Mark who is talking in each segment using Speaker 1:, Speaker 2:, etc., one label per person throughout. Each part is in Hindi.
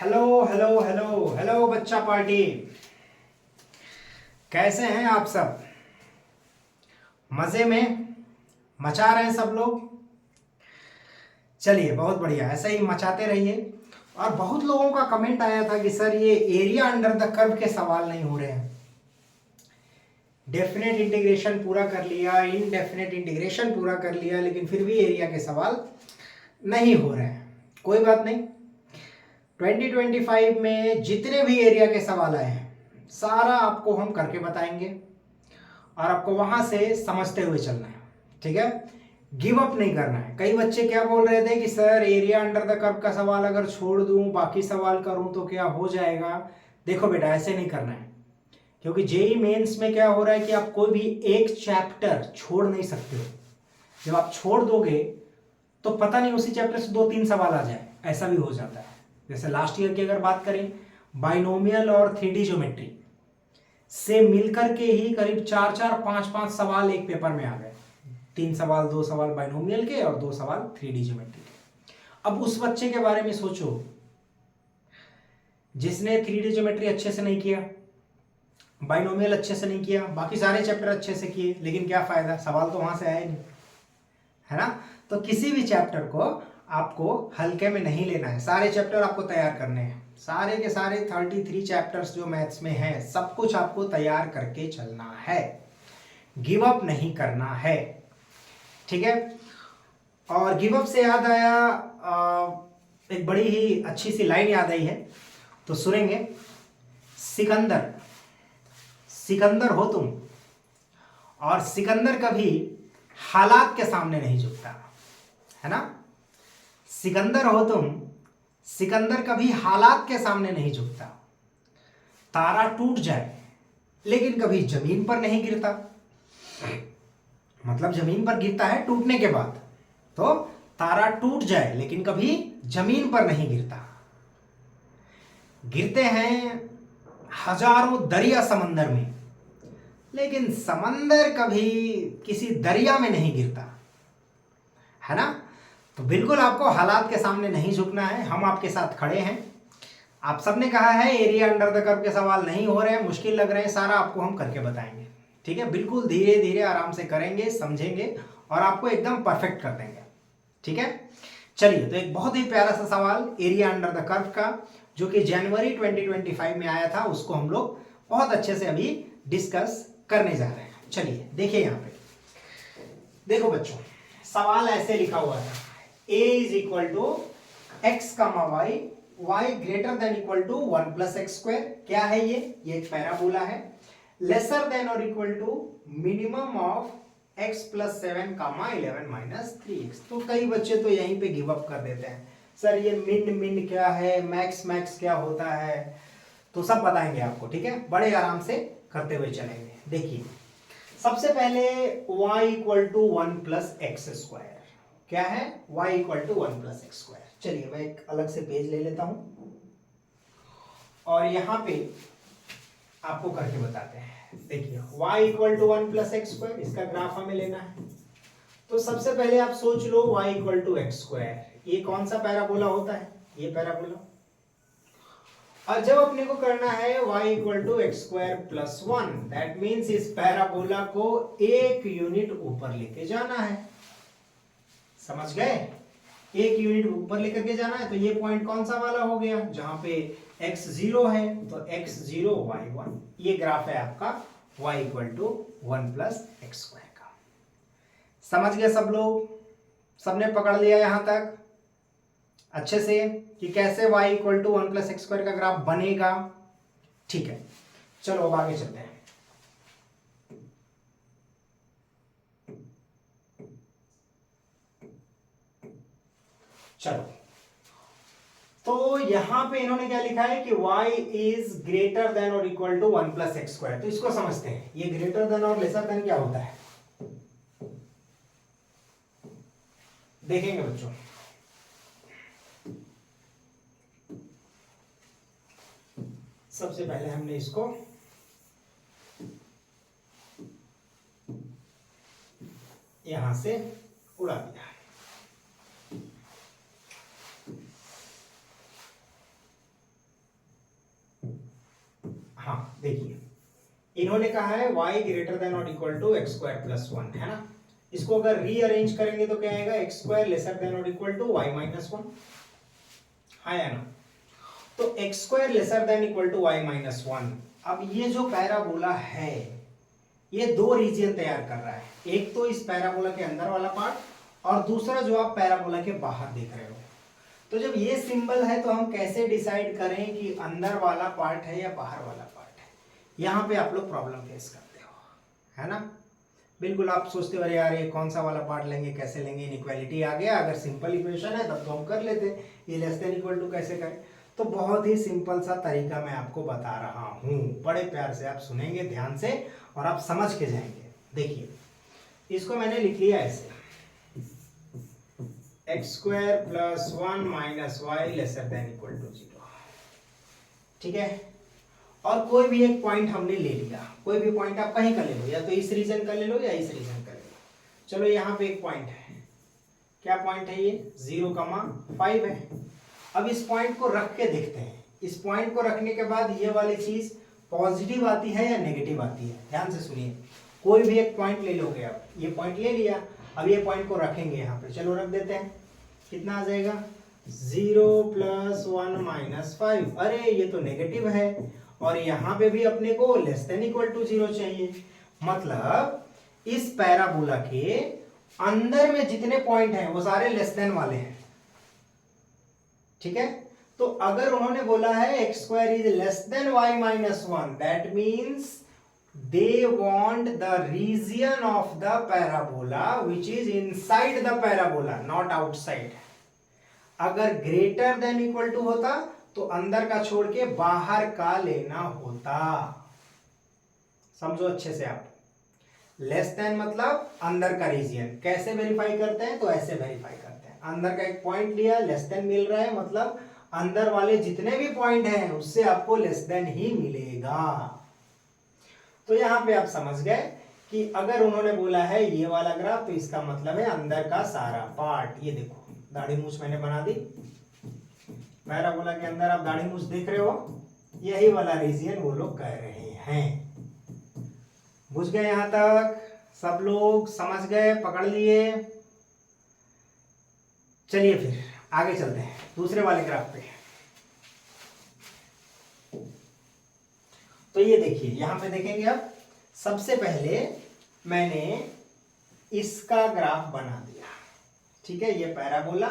Speaker 1: हेलो हेलो हेलो हेलो बच्चा पार्टी। कैसे हैं आप सब? मज़े में मचा रहे हैं सब लोग। चलिए बहुत बढ़िया, ऐसा ही मचाते रहिए। और बहुत लोगों का कमेंट आया था कि सर ये एरिया अंडर द कर्व के सवाल नहीं हो रहे हैं। डेफिनेट इंटीग्रेशन पूरा कर लिया, इनडेफिनेट इंटीग्रेशन पूरा कर लिया, लेकिन फिर भी एरिया के सवाल नहीं हो रहे हैं। कोई बात नहीं, 2025 में जितने भी एरिया के सवाल आए हैं सारा आपको हम करके बताएंगे और आपको वहां से समझते हुए चलना है। ठीक है, गिव अप नहीं करना है। कई बच्चे क्या बोल रहे थे कि sir area under the curve का सवाल अगर छोड़ दूं बाकी सवाल करूं तो क्या हो जाएगा। देखो बेटा, ऐसे नहीं करना है, क्योंकि जेई मेंस में क्या हो रहा है कि आप कोई भी एक चैप्टर छोड़ नहीं सकते हो। जब आप छोड़ दोगे तो पता नहीं उसी चैप्टर से 2-3 सवाल आ जाए, ऐसा भी हो जाता है। जैसे लास्ट ईयर की अगर बात करें, बाइनोमियल और 3D ज्योमेट्री से मिलकर के ही करीब 4-4, 5-5 सवाल एक पेपर में आ गए। 3 सवाल, 2 सवाल बाइनोमियल के और 2 सवाल 3D ज्योमेट्री के। अब उस बच्चे के बारे में सोचो जिसने 3D ज्योमेट्री अच्छे से नहीं किया, बाइनोमियल अच्छे से नहीं किया, बाकी सारे चैप्टर अच्छे से किए, लेकिन क्या फायदा, सवाल तो वहां से आए नहीं, है ना। तो किसी भी चैप्टर को आपको हल्के में नहीं लेना है, सारे चैप्टर आपको तैयार करने हैं। सारे के सारे 33 चैप्टर्स जो मैथ्स में हैं सब कुछ आपको तैयार करके चलना है, गिव अप नहीं करना है। ठीक है। और गिव अप से याद आया, एक बड़ी ही अच्छी सी लाइन याद आई है, तो सुनेंगे। सिकंदर, सिकंदर हो तुम, और सिकंदर कभी हालात के सामने नहीं झुकता, है ना। सिकंदर हो तुम, सिकंदर कभी हालात के सामने नहीं झुकता। तारा टूट जाए लेकिन कभी जमीन पर नहीं गिरता। मतलब जमीन पर गिरता है टूटने के बाद, तो तारा टूट जाए लेकिन कभी जमीन पर नहीं गिरता। गिरते हैं हजारों दरिया समंदर में, लेकिन समंदर कभी किसी दरिया में नहीं गिरता, है ना। तो बिल्कुल आपको हालात के सामने नहीं झुकना है, हम आपके साथ खड़े हैं। आप सबने कहा है एरिया अंडर द कर्व के सवाल नहीं हो रहे हैं, मुश्किल लग रहे हैं, सारा आपको हम करके बताएंगे। ठीक है, बिल्कुल धीरे धीरे आराम से करेंगे, समझेंगे और आपको एकदम परफेक्ट कर देंगे। ठीक है, चलिए। तो एक बहुत ही प्यारा सा सवाल एरिया अंडर द कर्व का, जो कि जनवरी 2025 में आया था, उसको हम लोग बहुत अच्छे से अभी डिस्कस करने जा रहे हैं। चलिए देखिए, यहां पे देखो बच्चों, सवाल ऐसे लिखा हुआ था, a is equal to x comma y, y greater than equal to 1 plus x square. क्या है ये एक पैराबोला है। लेसर देन और equal to minimum of x plus 7 comma 11 minus 3x। तो कई बच्चे तो यहीं पे गिव अप कर देते हैं, सर ये मिन मिन क्या है, मैक्स मैक्स क्या होता है। तो सब बताएंगे आपको, ठीक है, बड़े आराम से करते हुए चलेंगे। देखिए सबसे पहले y equal to 1 plus x square. क्या है, y equal to 1 plus x square. चलिए मैं एक अलग से पेज ले लेता हूं और यहां पे आपको करके बताते हैं। देखिए y equal to 1 plus x square, इसका ग्राफ हमें लेना है। तो सबसे पहले आप सोच लो y equal to x square, ये कौन सा पैराबोला होता है, ये पैराबोला। और जब अपने को करना है y equal to x square plus 1, that means इस पैराबोला को एक यूनिट ऊपर लेके जाना है। समझ गए, एक यूनिट ऊपर लेकर के जाना है। तो ये पॉइंट कौन सा वाला हो गया, जहां पे x 0 है, तो x 0 y 1। ये ग्राफ है आपका y equal to 1 plus x square का। समझ गए सब लोग, सबने पकड़ लिया यहां तक अच्छे से कि कैसे y equal to 1 plus x square का ग्राफ बनेगा। ठीक है, चलो अब आगे चलते हैं। चलो, तो यहां पे इन्होंने क्या लिखा है कि y इज ग्रेटर देन और equal to 1 plus x square. तो इसको समझते हैं, ये ग्रेटर देन और लेसर देन क्या होता है देखेंगे बच्चों। सबसे पहले हमने इसको यहां से उड़ा दिया। देखिए इन्होंने कहा है y ग्रेटर देन और equal to x square plus one, है ना। इसको अगर रीअरेंज करेंगे तो क्या आएगा, एक्स स्क्वायर लेसर देन और equal to y minus one, है ना। तो x square lesser than equal to y minus one. अब ये जो पैराबोला है ये दो रीजन तैयार कर रहा है, एक तो इस पैराबोला के अंदर वाला पार्ट और दूसरा जो आप पैराबोला के बाहर देख रहे हो। तो जब ये सिंबल है तो हम कैसे डिसाइड करें कि अंदर वाला पार्ट है या बाहर वाला पार्ट है, यहाँ पे आप लोग प्रॉब्लम फेस करते हो, है ना। बिल्कुल आप सोचते हो अरे यार ये कौन सा वाला पार्ट लेंगे, कैसे लेंगे, इनइक्वालिटी आ गया। अगर सिंपल इक्वेशन है तब तो हम कर लेते, ये लेस देन इक्वल टू कैसे करें। तो बहुत ही सिंपल सा तरीका मैं आपको बता रहा हूँ, बड़े प्यार से आप सुनेंगे ध्यान से और आप समझ के जाएंगे। देखिए इसको मैंने लिख लिया ऐसे, x square plus one minus y lesser than equal to zero, ठीक है। और कोई भी एक पॉइंट हमने ले लिया, कोई भी पॉइंट आप कहीं का ले लो, या तो इस रीजन का ले लो या इस रीजन का ले लो। चलो यहाँ पे एक पॉइंट है, क्या पॉइंट है ये, 0,5 है। अब इस पॉइंट को रख के देखते हैं, इस पॉइंट को रखने के बाद ये वाली चीज पॉजिटिव आती है या नेगेटिव आती है। ध्यान से सुनिए, कोई भी एक पॉइंट ले लोगे आप, ये पॉइंट ले लिया, अब ये पॉइंट को रखेंगे यहाँ पे, चलो रख देते हैं, कितना आ जाएगा 0 + 1 - 5। अरे ये तो नेगेटिव है और यहाँ पे भी अपने को लेस देन इक्वल टू 0 चाहिए, मतलब इस पैराबोला के अंदर में जितने पॉइंट हैं वो सारे लेस देन वाले हैं, ठीक है। तो अगर उन्होंने बोला है x square is less than y minus one, that means they want the region of the parabola which is inside the parabola, not outside। अगर greater than equal to होता तो अंदर का छोड़ के बाहर का लेना होता, समझो अच्छे से आप। लेस देन मतलब अंदर का रीजन, कैसे वेरीफाई करते हैं, तो ऐसे वेरीफाई करते हैं। अंदर का एक पॉइंट लिया, लेस देन मिल रहा है, मतलब अंदर वाले जितने भी पॉइंट हैं उससे आपको लेस देन ही मिलेगा। तो यहाँ पे आप समझ गए कि अगर उन्होंने बोला है ये वाला ग्राफ तो इसका मतलब है अंदर का सारा पार्ट। ये देखो दाढ़ी मूछ मैंने बना दी, पैराबोला के अंदर आप दाढ़ी मूछ देख रहे हो, यही वाला रीजन वो लोग कह रहे हैं। बुझ गए यहां तक सब लोग, समझ गए, पकड़ लिए। चलिए फिर आगे चलते हैं दूसरे वाले ग्राफ पे। तो ये देखिए यहां पे देखेंगे, अब सबसे पहले मैंने इसका ग्राफ बना दिया, ठीक है। ये पैराबोला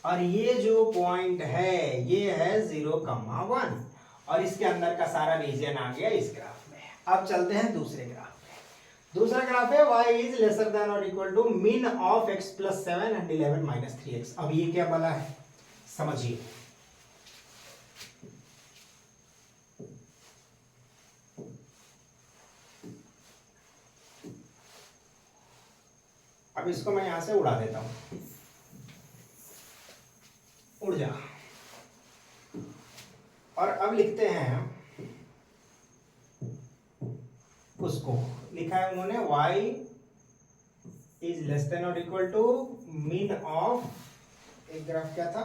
Speaker 1: और ये जो पॉइंट है ये है 0,1 और इसके अंदर का सारा रीजन आ गया इस ग्राफ में। अब चलते हैं दूसरे ग्राफ पे। दूसरा ग्राफ है y इज लेसर देन और equal to min of x + 7 and 11 - 3x। अब ये क्या बना है समझिए, अब इसको मैं यहां से उड़ा देता हूं, उड़ जा। और अब लिखते हैं, उसको लिखा है उन्होंने y इज लेस देन और इक्वल टू मीन ऑफ, एक ग्राफ क्या था,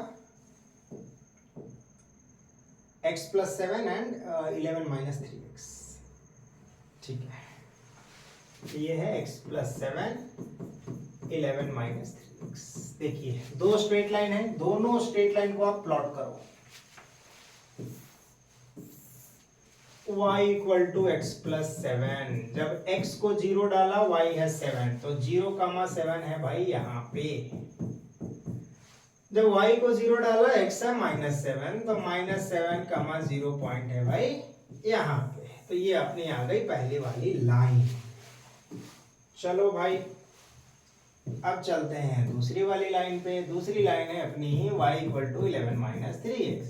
Speaker 1: x + 7 एंड 11 - 3x, ठीक है। ये है x + 7 11 - 3x। देखिए दो स्ट्रेट लाइन है, दोनों स्ट्रेट लाइन को आप प्लॉट करो। y = x + 7, जब x को 0 डाला y है 7, तो 0,7 है भाई यहाँ पे। जब y को 0 डाला x है -7, तो -7, 0 पॉइंट है भाई यहाँ पे। तो ये अपनी आ गई पहली वाली लाइन। चलो भाई अब चलते हैं दूसरी वाली लाइन पे। दूसरी लाइन है अपनी ही y = 11 - 3x।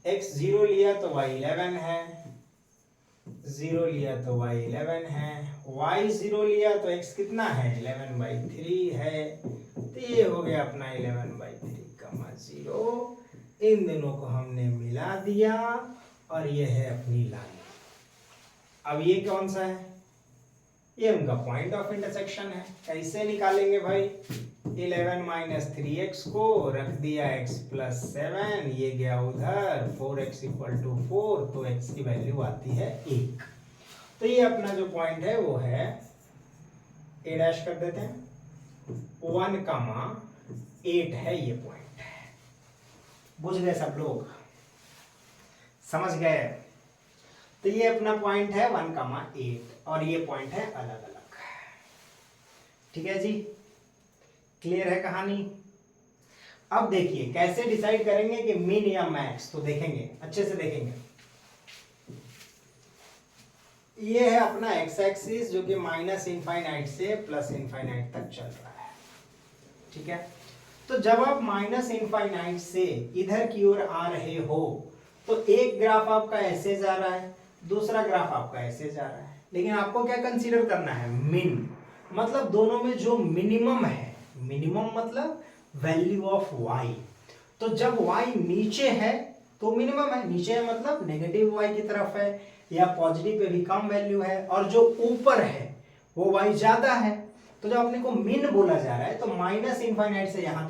Speaker 1: x 0 लिया तो y 11 है, 0 लिया तो y 11 है, y 0 लिया तो x कितना है 11/3 है। तो ये हो गया अपना 11/3, 0। इन दोनों को हमने मिला दिया और ये है अपनी लाइन। अब ये कौन सा है, ये उनका पॉइंट ऑफ इंटरसेक्शन है। कैसे निकालेंगे भाई, 11 - 3x को रख दिया x + 7, ये गया उधर, 4x = 4, तो x की वैल्यू आती है 1। तो ये अपना जो पॉइंट है वो है ए डैश कर देते हैं 1,8 है ये पॉइंट। बुझ गए सब लोग, समझ गए? तो ये अपना पॉइंट है 1,8 और ये पॉइंट है अलग अलग। ठीक है जी, क्लियर है कहानी? अब देखिए कैसे डिसाइड करेंगे कि मिन या मैक्स, तो देखेंगे अच्छे से देखेंगे। ये है अपना एक्स एक्सिस जो कि -∞ से +∞ तक चल रहा है। ठीक है, तो जब आप -∞ से इधर की ओर आ रहे हो तो एक ग्राफ आपका ऐसे जा रहा है, दूसरा ग्राफ आपका ऐसे जा रहा है, लेकिन आपको क्या कंसीडर करना है? मिन, मतलब दोनों में जो मिनिमम है, मिनिमम मतलब वैल्यू ऑफ y। तो जब y नीचे है तो मिनिमम है, नीचे है मतलब नेगेटिव y की तरफ है या पॉजिटिव पे भी कम वैल्यू है, और जो ऊपर है वो y ज्यादा है। तो जब अपने को मिन बोला जा रहा है तो -∞ से यहां